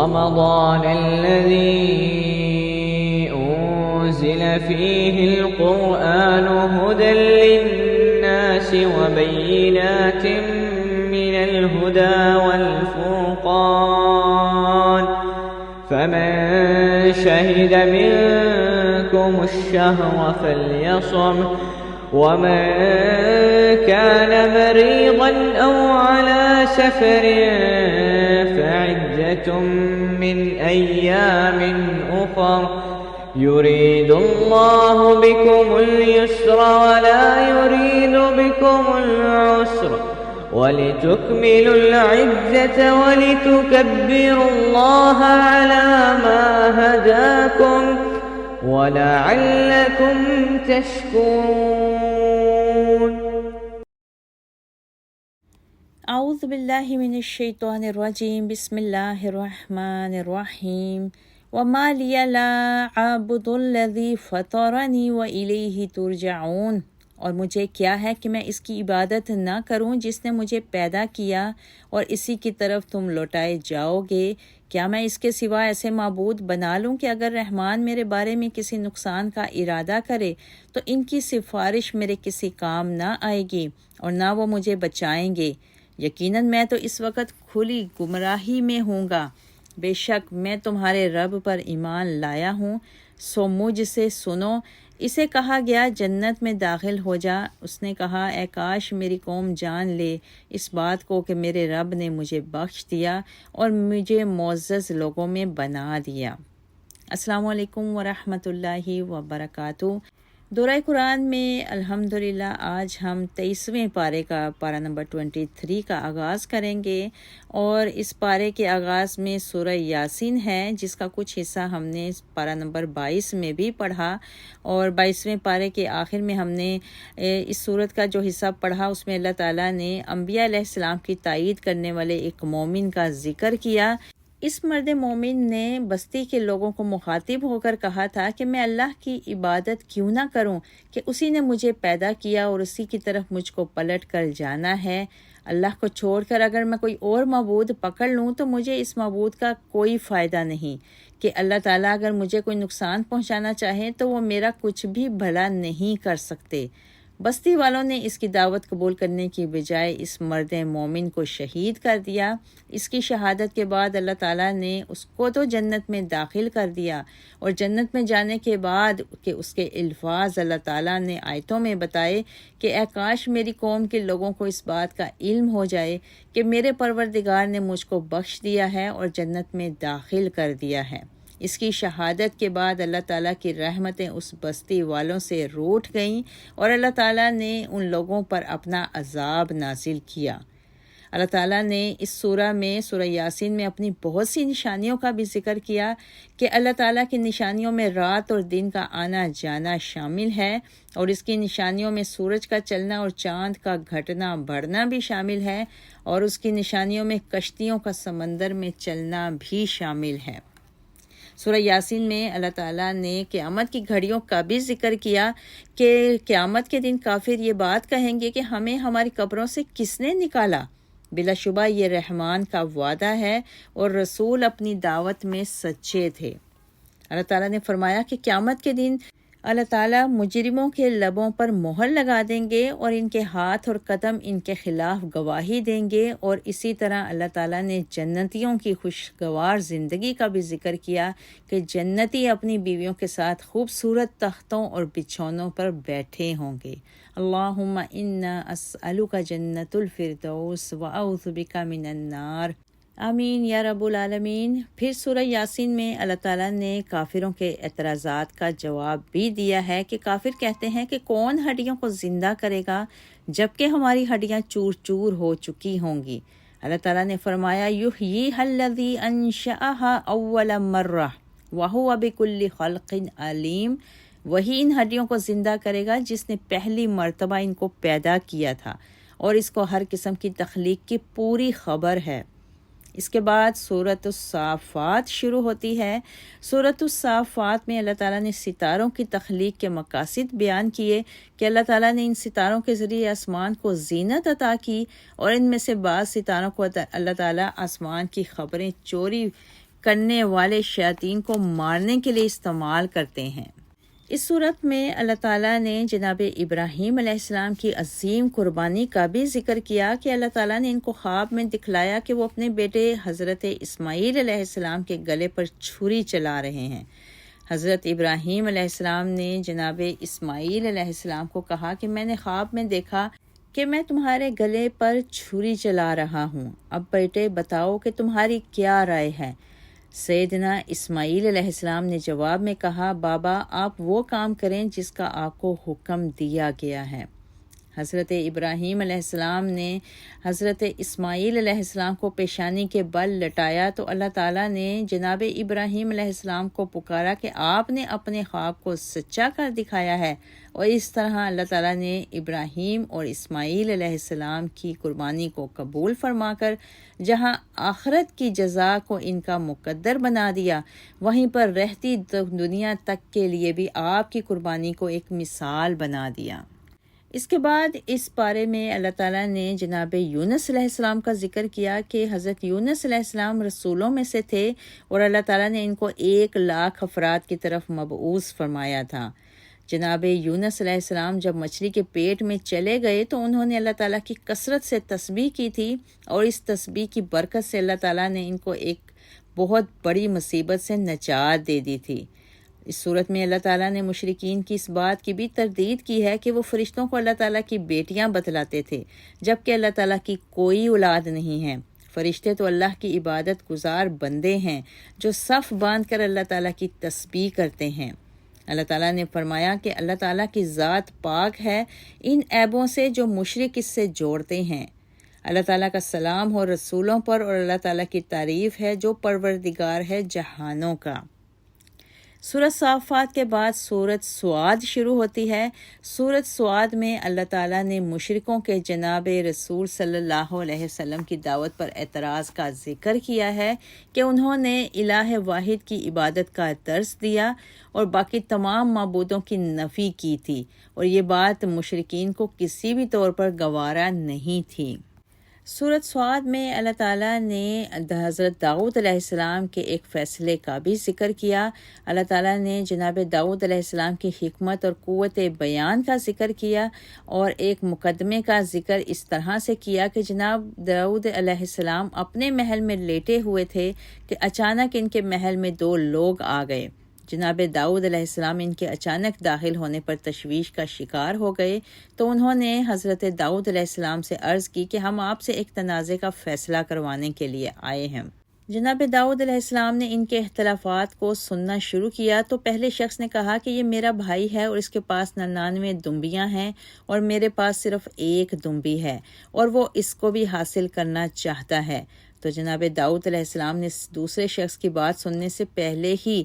رمضان الذي أنزل فيه القرآن هدى للناس وبينات من الهدى والفرقان فمن شهد منكم الشهر فليصم ومن كان مريضا أو على سفر فعدة من أيام أخر يريد الله بكم اليسر ولا يريد بكم العسر ولتكملوا العدة ولتكبروا الله على ما هداكم وَلَعَلَّكُمْ تَشْكُرُونَ اعوذ باللہ من الشیطان الرجیم بسم اللہ الرحمن الرحیم وما لی لا اعبد الذی فطرنی والیہ ترجعون، اور مجھے کیا ہے کہ میں اس کی عبادت نہ کروں جس نے مجھے پیدا کیا اور اسی کی طرف تم لوٹائے جاؤ گے۔ کیا میں اس کے سوا ایسے معبود بنا لوں کہ اگر رحمان میرے بارے میں کسی نقصان کا ارادہ کرے تو ان کی سفارش میرے کسی کام نہ آئے گی اور نہ وہ مجھے بچائیں گے۔ یقیناً میں تو اس وقت کھلی گمراہی میں ہوں گا۔ بے شک میں تمہارے رب پر ایمان لایا ہوں، سو مجھ سے سنو۔ اسے کہا گیا جنت میں داخل ہو جا۔ اس نے کہا اے کاش میری قوم جان لے اس بات کو کہ میرے رب نے مجھے بخش دیا اور مجھے معزز لوگوں میں بنا دیا۔ السلام علیکم ورحمۃ اللہ وبرکاتہ۔ دورہ قرآن میں الحمدللہ آج ہم 23ویں پارے کا پارہ نمبر 23 کا آغاز کریں گے، اور اس پارے کے آغاز میں سورہ یاسین ہے جس کا کچھ حصہ ہم نے پارہ نمبر 22 میں بھی پڑھا، اور 22ویں پارے کے آخر میں ہم نے اس سورت کا جو حصہ پڑھا اس میں اللہ تعالیٰ نے انبیاء علیہ السلام کی تائید کرنے والے ایک مومن کا ذکر کیا۔ اس مرد مومن نے بستی کے لوگوں کو مخاطب ہو کر کہا تھا کہ میں اللہ کی عبادت کیوں نہ کروں کہ اسی نے مجھے پیدا کیا اور اسی کی طرف مجھ کو پلٹ کر جانا ہے۔ اللہ کو چھوڑ کر اگر میں کوئی اور معبود پکڑ لوں تو مجھے اس معبود کا کوئی فائدہ نہیں، کہ اللہ تعالیٰ اگر مجھے کوئی نقصان پہنچانا چاہے تو وہ میرا کچھ بھی بھلا نہیں کر سکتے۔ بستی والوں نے اس کی دعوت قبول کرنے کی بجائے اس مرد مومن کو شہید کر دیا۔ اس کی شہادت کے بعد اللہ تعالیٰ نے اس کو تو جنت میں داخل کر دیا، اور جنت میں جانے کے بعد کہ اس کے الفاظ اللہ تعالیٰ نے آیتوں میں بتائے کہ اے کاش میری قوم کے لوگوں کو اس بات کا علم ہو جائے کہ میرے پروردگار نے مجھ کو بخش دیا ہے اور جنت میں داخل کر دیا ہے۔ اس کی شہادت کے بعد اللہ تعالیٰ کی رحمتیں اس بستی والوں سے روٹ گئیں اور اللہ تعالیٰ نے ان لوگوں پر اپنا عذاب نازل کیا۔ اللہ تعالیٰ نے اس سورہ یاسین میں اپنی بہت سی نشانیوں کا بھی ذکر کیا کہ اللہ تعالیٰ کی نشانیوں میں رات اور دن کا آنا جانا شامل ہے، اور اس کی نشانیوں میں سورج کا چلنا اور چاند کا گھٹنا بڑھنا بھی شامل ہے، اور اس کی نشانیوں میں کشتیوں کا سمندر میں چلنا بھی شامل ہے۔ سورہ یاسین میں اللہ تعالیٰ نے قیامت کی گھڑیوں کا بھی ذکر کیا کہ قیامت کے دن کافر یہ بات کہیں گے کہ ہمیں ہماری قبروں سے کس نے نکالا۔ بلا شبہ یہ رحمان کا وعدہ ہے اور رسول اپنی دعوت میں سچے تھے۔ اللہ تعالیٰ نے فرمایا کہ قیامت کے دن اللہ تعالیٰ مجرموں کے لبوں پر مہر لگا دیں گے اور ان کے ہاتھ اور قدم ان کے خلاف گواہی دیں گے، اور اسی طرح اللہ تعالیٰ نے جنتیوں کی خوشگوار زندگی کا بھی ذکر کیا کہ جنتی اپنی بیویوں کے ساتھ خوبصورت تختوں اور بچھونوں پر بیٹھے ہوں گے۔ اللہم انا اسألک جنت الفردوس واعوذ بک من النار، آمین یا رب العالمین۔ پھر سورہ یاسین میں اللہ تعالیٰ نے کافروں کے اعتراضات کا جواب بھی دیا ہے کہ کافر کہتے ہیں کہ کون ہڈیوں کو زندہ کرے گا جبکہ ہماری ہڈیاں چور چور ہو چکی ہوں گی۔ اللہ تعالیٰ نے فرمایا یحییھا الذی انشأھا اول مرہ وہو بکل خلق علیم، وہی ان ہڈیوں کو زندہ کرے گا جس نے پہلی مرتبہ ان کو پیدا کیا تھا اور اس کو ہر قسم کی تخلیق کی پوری خبر ہے۔ اس کے بعد سورۃ الصافات شروع ہوتی ہے۔ سورۃ الصافات میں اللہ تعالیٰ نے ستاروں کی تخلیق کے مقاصد بیان کیے کہ اللہ تعالیٰ نے ان ستاروں کے ذریعے آسمان کو زینت عطا کی، اور ان میں سے بعض ستاروں کو اللہ تعالیٰ آسمان کی خبریں چوری کرنے والے شیاطین کو مارنے کے لیے استعمال کرتے ہیں۔ اس صورت میں اللہ تعالیٰ نے جناب ابراہیم علیہ السلام کی عظیم قربانی کا بھی ذکر کیا کہ اللہ تعالیٰ نے ان کو خواب میں دکھلایا کہ وہ اپنے بیٹے حضرت اسماعیل علیہ السلام کے گلے پر چھری چلا رہے ہیں۔ حضرت ابراہیم علیہ السلام نے جناب اسماعیل علیہ السلام کو کہا کہ میں نے خواب میں دیکھا کہ میں تمہارے گلے پر چھری چلا رہا ہوں، اب بیٹے بتاؤ کہ تمہاری کیا رائے ہے؟ سیدنا اسماعیل علیہ السلام نے جواب میں کہا، بابا آپ وہ کام کریں جس کا آپ کو حکم دیا گیا ہے۔ حضرت ابراہیم علیہ السلام نے حضرت اسماعیل علیہ السلام کو پیشانی کے بل لٹایا تو اللہ تعالیٰ نے جناب ابراہیم علیہ السلام کو پکارا کہ آپ نے اپنے خواب کو سچا کر دکھایا ہے، اور اس طرح اللہ تعالیٰ نے ابراہیم اور اسماعیل علیہ السلام کی قربانی کو قبول فرما کر جہاں آخرت کی جزا کو ان کا مقدر بنا دیا، وہیں پر رہتی دنیا تک کے لیے بھی آپ کی قربانی کو ایک مثال بنا دیا۔ اس کے بعد اس بارے میں اللہ تعالیٰ نے جناب یونس علیہ السلام کا ذکر کیا کہ حضرت یونس علیہ السلام رسولوں میں سے تھے اور اللہ تعالیٰ نے ان کو 1,00,000 افراد کی طرف مبعوث فرمایا تھا۔ جناب یونس علیہ السلام جب مچھلی کے پیٹ میں چلے گئے تو انہوں نے اللہ تعالیٰ کی کثرت سے تسبیح کی تھی، اور اس تسبیح کی برکت سے اللہ تعالیٰ نے ان کو ایک بہت بڑی مصیبت سے نجات دے دی تھی۔ اس صورت میں اللہ تعالیٰ نے مشرکین کی اس بات کی بھی تردید کی ہے کہ وہ فرشتوں کو اللہ تعالیٰ کی بیٹیاں بتلاتے تھے، جبکہ اللہ تعالیٰ کی کوئی اولاد نہیں ہے۔ فرشتے تو اللہ کی عبادت گزار بندے ہیں جو صف باندھ کر اللہ تعالیٰ کی تسبیح کرتے ہیں۔ اللہ تعالیٰ نے فرمایا کہ اللہ تعالیٰ کی ذات پاک ہے ان عیبوں سے جو مشرک اس سے جوڑتے ہیں۔ اللہ تعالیٰ کا سلام ہو رسولوں پر، اور اللہ تعالیٰ کی تعریف ہے جو پروردگار ہے جہانوں کا۔ سورۃ صافات کے بعد سورۃ صاد شروع ہوتی ہے۔ سورۃ صاد میں اللہ تعالیٰ نے مشرکوں کے جناب رسول صلی اللہ علیہ وسلم کی دعوت پر اعتراض کا ذکر کیا ہے کہ انہوں نے الہ واحد کی عبادت کا درس دیا اور باقی تمام معبودوں کی نفی کی تھی، اور یہ بات مشرکین کو کسی بھی طور پر گوارا نہیں تھی۔ سورۃ صاد میں اللہ تعالیٰ نے حضرت داؤد علیہ السلام کے ایک فیصلے کا بھی ذکر کیا۔ اللہ تعالیٰ نے جناب داؤد علیہ السلام کی حکمت اور قوت بیان کا ذکر کیا، اور ایک مقدمے کا ذکر اس طرح سے کیا کہ جناب داؤد علیہ السلام اپنے محل میں لیٹے ہوئے تھے کہ اچانک ان کے محل میں 2 لوگ آ گئے۔ جناب داؤد علیہ السلام ان کے اچانک داخل ہونے پر تشویش کا شکار ہو گئے، تو انہوں نے حضرت داؤد علیہ السلام سے عرض کی کہ ہم آپ سے ایک تنازع کا فیصلہ کروانے کے لیے آئے ہیں۔ جناب داؤد علیہ السلام نے ان کے اختلافات کو سننا شروع کیا تو پہلے شخص نے کہا کہ یہ میرا بھائی ہے اور اس کے پاس 99 دمبیاں ہیں اور میرے پاس صرف 1 دمبی ہے، اور وہ اس کو بھی حاصل کرنا چاہتا ہے۔ تو جناب داؤد علیہ السلام نے دوسرے شخص کی بات سننے سے پہلے ہی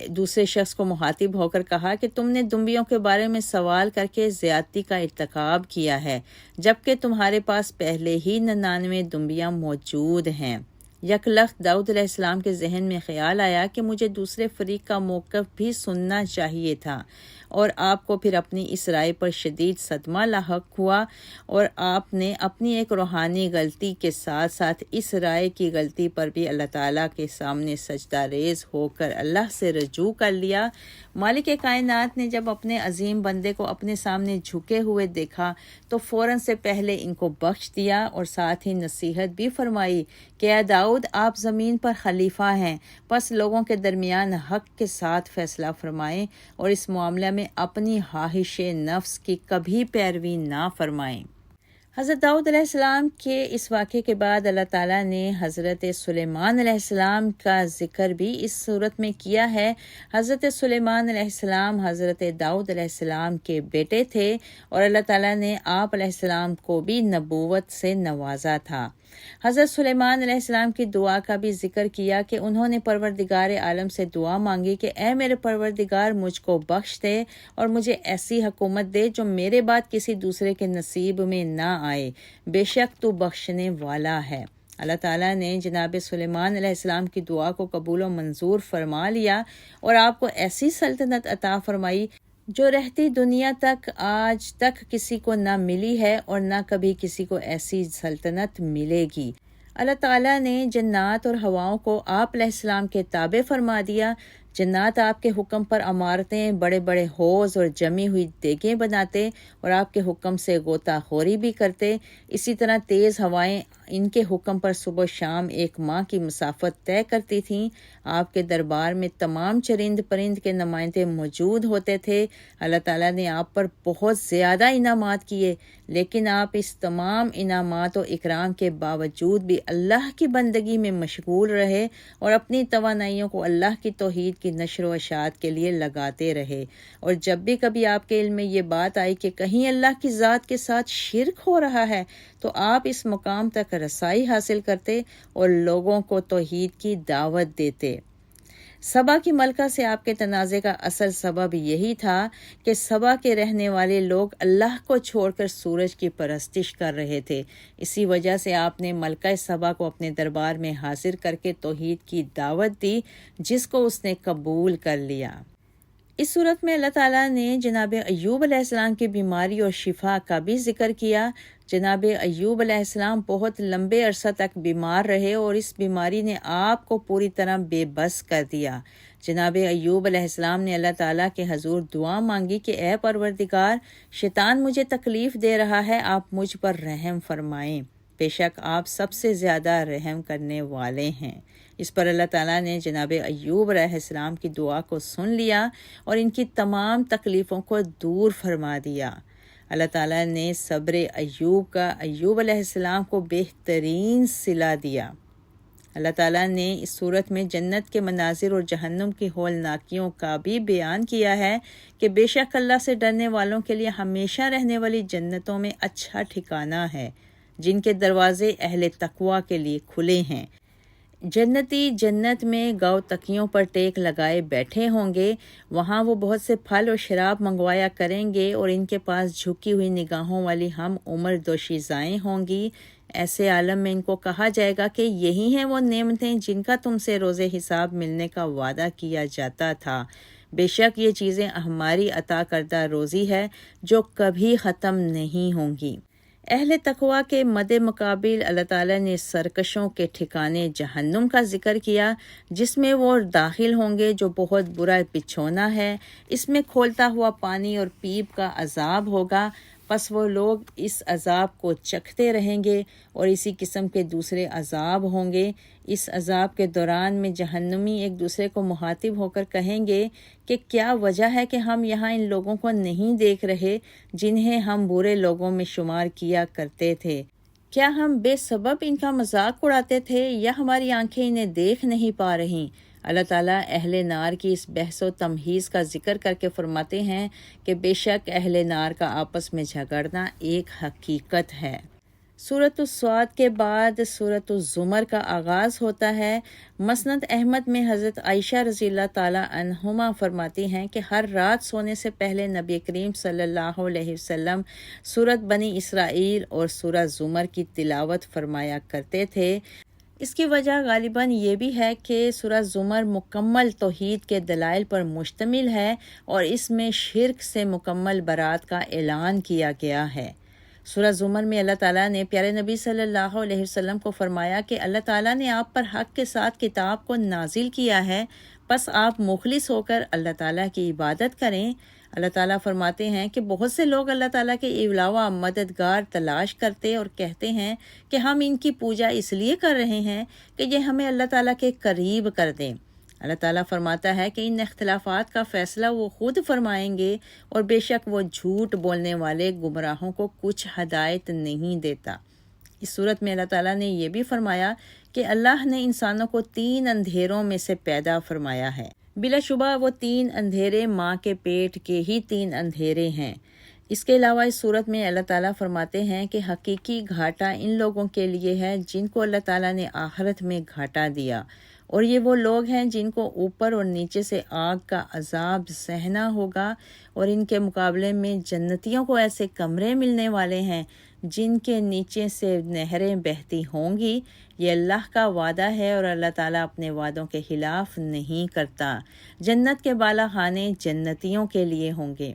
دوسرے شخص کو مخاطب ہو کر کہا کہ تم نے دمبیوں کے بارے میں سوال کر کے زیادتی کا ارتکاب کیا ہے، جبکہ تمہارے پاس پہلے ہی 99 دمبیاں موجود ہیں۔ یک لخت داؤد علیہ السلام کے ذہن میں خیال آیا کہ مجھے دوسرے فریق کا موقف بھی سننا چاہیے تھا، اور آپ کو پھر اپنی اس رائے پر شدید صدمہ لاحق ہوا، اور آپ نے اپنی ایک روحانی غلطی کے ساتھ ساتھ اس رائے کی غلطی پر بھی اللہ تعالیٰ کے سامنے سجدہ ریز ہو کر اللہ سے رجوع کر لیا۔ مالک کائنات نے جب اپنے عظیم بندے کو اپنے سامنے جھکے ہوئے دیکھا تو فوراً سے پہلے ان کو بخش دیا، اور ساتھ ہی نصیحت بھی فرمائی کہ اے داؤد، آپ زمین پر خلیفہ ہیں، پس لوگوں کے درمیان حق کے ساتھ فیصلہ فرمائیں، اور اس معاملے میں اپنی خواہش نفس کی کبھی پیروی نہ فرمائیں۔ حضرت داؤد علیہ السلام کے اس واقعے کے بعد اللہ تعالیٰ نے حضرت سلیمان علیہ السلام کا ذکر بھی اس صورت میں کیا ہے۔ حضرت سلیمان علیہ السلام حضرت داؤد علیہ السلام کے بیٹے تھے، اور اللہ تعالیٰ نے آپ علیہ السلام کو بھی نبوت سے نوازا تھا۔ حضرت سلیمان علیہ السلام کی دعا کا بھی ذکر کیا کہ انہوں نے پروردگار عالم سے دعا مانگی کہ اے میرے پروردگار، مجھ کو بخش دے اور مجھے ایسی حکومت دے جو میرے بعد کسی دوسرے کے نصیب میں نہ آئے، بے شک تو بخشنے والا ہے۔ اللہ تعالیٰ نے جناب سلیمان علیہ السلام کی دعا کو قبول و منظور فرما لیا، اور آپ کو ایسی سلطنت عطا فرمائی جو رہتی دنیا تک آج تک کسی کو نہ ملی ہے اور نہ کبھی کسی کو ایسی سلطنت ملے گی۔ اللہ تعالیٰ نے جنات اور ہواؤں کو آپ علیہ السلام کے تابع فرما دیا۔ جنات آپ کے حکم پر عمارتیں، بڑے بڑے حوض اور جمی ہوئی دیگیں بناتے اور آپ کے حکم سے غوطہ خوری بھی کرتے۔ اسی طرح تیز ہوائیں ان کے حکم پر صبح و شام 1 ماہ کی مسافت طے کرتی تھیں۔ آپ کے دربار میں تمام چرند پرند کے نمائندے موجود ہوتے تھے۔ اللہ تعالیٰ نے آپ پر بہت زیادہ انعامات کیے، لیکن آپ اس تمام انعامات و اکرام کے باوجود بھی اللہ کی بندگی میں مشغول رہے اور اپنی توانائیوں کو اللہ کی توحید کی نشر و اشاعت کے لیے لگاتے رہے۔ اور جب بھی کبھی آپ کے علم میں یہ بات آئی کہ کہیں اللہ کی ذات کے ساتھ شرک ہو رہا ہے، تو آپ اس مقام تک رسائی حاصل کرتے اور لوگوں کو توحید کی دعوت دیتے۔ سبا کی ملکہ سے آپ کے تنازع کا اصل سبب یہی تھا کہ سبا کے رہنے والے لوگ اللہ کو چھوڑ کر سورج کی پرستش کر رہے تھے۔ اسی وجہ سے آپ نے ملکہ سبا کو اپنے دربار میں حاضر کر کے توحید کی دعوت دی، جس کو اس نے قبول کر لیا۔ اس صورت میں اللہ تعالیٰ نے جناب ایوب علیہ السلام کی بیماری اور شفا کا بھی ذکر کیا۔ جناب ایوب علیہ السلام بہت لمبے عرصہ تک بیمار رہے اور اس بیماری نے آپ کو پوری طرح بے بس کر دیا۔ جناب ایوب علیہ السلام نے اللہ تعالیٰ کے حضور دعا مانگی کہ اے پروردگار، شیطان مجھے تکلیف دے رہا ہے، آپ مجھ پر رحم فرمائیں، بے شک آپ سب سے زیادہ رحم کرنے والے ہیں۔ اس پر اللہ تعالیٰ نے جناب ایوب علیہ السلام کی دعا کو سن لیا اور ان کی تمام تکلیفوں کو دور فرما دیا۔ اللہ تعالیٰ نے صبر ایوب کا ایوب علیہ السلام کو بہترین صلہ دیا۔ اللہ تعالیٰ نے اس صورت میں جنت کے مناظر اور جہنم کی ہولناکیوں کا بھی بیان کیا ہے کہ بے شک اللہ سے ڈرنے والوں کے لیے ہمیشہ رہنے والی جنتوں میں اچھا ٹھکانہ ہے، جن کے دروازے اہل تقویٰ کے لیے کھلے ہیں۔ جنتی جنت میں گاؤ تکیوں پر ٹیک لگائے بیٹھے ہوں گے، وہاں وہ بہت سے پھل اور شراب منگوایا کریں گے اور ان کے پاس جھکی ہوئی نگاہوں والی ہم عمر دوشیزائیں ہوں گی۔ ایسے عالم میں ان کو کہا جائے گا کہ یہی ہیں وہ نعمتیں جن کا تم سے روز حساب ملنے کا وعدہ کیا جاتا تھا۔ بے شک یہ چیزیں ہماری عطا کردہ روزی ہے جو کبھی ختم نہیں ہوں گی۔ اہل تقویٰ کے مد مقابل اللہ تعالیٰ نے سرکشوں کے ٹھکانے جہنم کا ذکر کیا، جس میں وہ داخل ہوں گے جو بہت برا بچھونا ہے۔ اس میں کھولتا ہوا پانی اور پیپ کا عذاب ہوگا، پس وہ لوگ اس عذاب کو چکھتے رہیں گے اور اسی قسم کے دوسرے عذاب ہوں گے۔ اس عذاب کے دوران میں جہنمی ایک دوسرے کو مخاطب ہو کر کہیں گے کہ کیا وجہ ہے کہ ہم یہاں ان لوگوں کو نہیں دیکھ رہے جنہیں ہم برے لوگوں میں شمار کیا کرتے تھے؟ کیا ہم بے سبب ان کا مذاق اڑاتے تھے یا ہماری آنکھیں انہیں دیکھ نہیں پا رہیں؟ اللہ تعالیٰ اہل نار کی اس بحث و تمہیز کا ذکر کر کے فرماتے ہیں کہ بے شک اہل نار کا آپس میں جھگڑنا ایک حقیقت ہے۔ سورۃ الصاد کے بعد سورۃ الزمر کا آغاز ہوتا ہے۔ مسند احمد میں حضرت عائشہ رضی اللہ تعالی عنہما فرماتی ہیں کہ ہر رات سونے سے پہلے نبی کریم صلی اللہ علیہ وسلم سورۃ بنی اسرائیل اور سورہ زمر کی تلاوت فرمایا کرتے تھے۔ اس کی وجہ غالباً یہ بھی ہے کہ سورہ زمر مکمل توحید کے دلائل پر مشتمل ہے اور اس میں شرک سے مکمل برات کا اعلان کیا گیا ہے۔ سورہ زمر میں اللہ تعالیٰ نے پیارے نبی صلی اللہ علیہ وسلم کو فرمایا کہ اللہ تعالیٰ نے آپ پر حق کے ساتھ کتاب کو نازل کیا ہے، پس آپ مخلص ہو کر اللہ تعالیٰ کی عبادت کریں۔ اللہ تعالیٰ فرماتے ہیں کہ بہت سے لوگ اللہ تعالیٰ کے علاوہ مددگار تلاش کرتے اور کہتے ہیں کہ ہم ان کی پوجا اس لیے کر رہے ہیں کہ یہ ہمیں اللہ تعالیٰ کے قریب کر دیں۔ اللہ تعالیٰ فرماتا ہے کہ ان اختلافات کا فیصلہ وہ خود فرمائیں گے اور بے شک وہ جھوٹ بولنے والے گمراہوں کو کچھ ہدایت نہیں دیتا۔ اس صورت میں اللہ تعالیٰ نے یہ بھی فرمایا کہ اللہ نے انسانوں کو 3 اندھیروں میں سے پیدا فرمایا ہے۔ بلا شبہ وہ 3 اندھیرے ماں کے پیٹ کے ہی 3 اندھیرے ہیں۔ اس کے علاوہ اس صورت میں اللہ تعالیٰ فرماتے ہیں کہ حقیقی گھاٹا ان لوگوں کے لیے ہے جن کو اللہ تعالیٰ نے آخرت میں گھاٹا دیا، اور یہ وہ لوگ ہیں جن کو اوپر اور نیچے سے آگ کا عذاب سہنا ہوگا، اور ان کے مقابلے میں جنتیوں کو ایسے کمرے ملنے والے ہیں جن کے نیچے سے نہریں بہتی ہوں گی۔ یہ اللہ کا وعدہ ہے اور اللہ تعالیٰ اپنے وعدوں کے خلاف نہیں کرتا۔ جنت کے بالا خانے جنتیوں کے لیے ہوں گے۔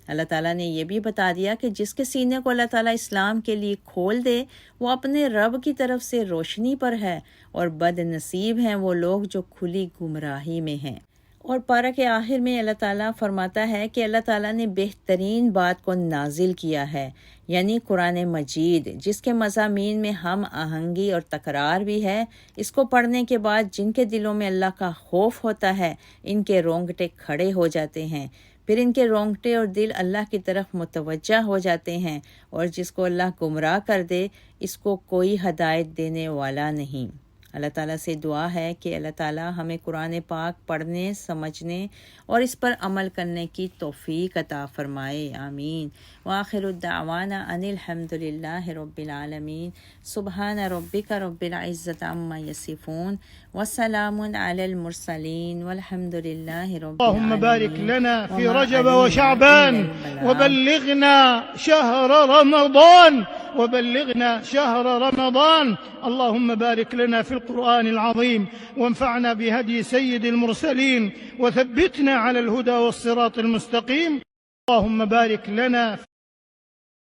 اللہ تعالیٰ نے یہ بھی بتا دیا کہ جس کے سینے کو اللہ تعالیٰ اسلام کے لیے کھول دے وہ اپنے رب کی طرف سے روشنی پر ہے، اور بد نصیب ہیں وہ لوگ جو کھلی گمراہی میں ہیں۔ اور پارہ کے آخر میں اللہ تعالیٰ فرماتا ہے کہ اللہ تعالیٰ نے بہترین بات کو نازل کیا ہے، یعنی قرآن مجید، جس کے مضامین میں ہم آہنگی اور تکرار بھی ہے۔ اس کو پڑھنے کے بعد جن کے دلوں میں اللہ کا خوف ہوتا ہے ان کے رونگٹے کھڑے ہو جاتے ہیں، پھر ان کے رونگٹے اور دل اللہ کی طرف متوجہ ہو جاتے ہیں، اور جس کو اللہ گمراہ کر دے اس کو کوئی ہدایت دینے والا نہیں۔ اللہ تعالیٰ سے دعا ہے کہ اللہ تعالیٰ ہمیں قرآن پاک پڑھنے، سمجھنے اور اس پر عمل کرنے کی توفیق عطا فرمائے، آمین۔ وآخر الدعوانا ان الحمد للہ رب العالمین۔ سبحان ربک رب العزۃ عما یصفون وسلام علی المرسلین والحمد للہ رب العالمین۔ اللهم بارك لنا في رجب وشعبان وبلغنا شهر رمضان شهر رمضان. اللهم بارك لنا في القرآن العظيم وانفعنا بهدي سيد المرسلين وثبتنا على الهدى والصراط المستقيم. اللهم بارك لنا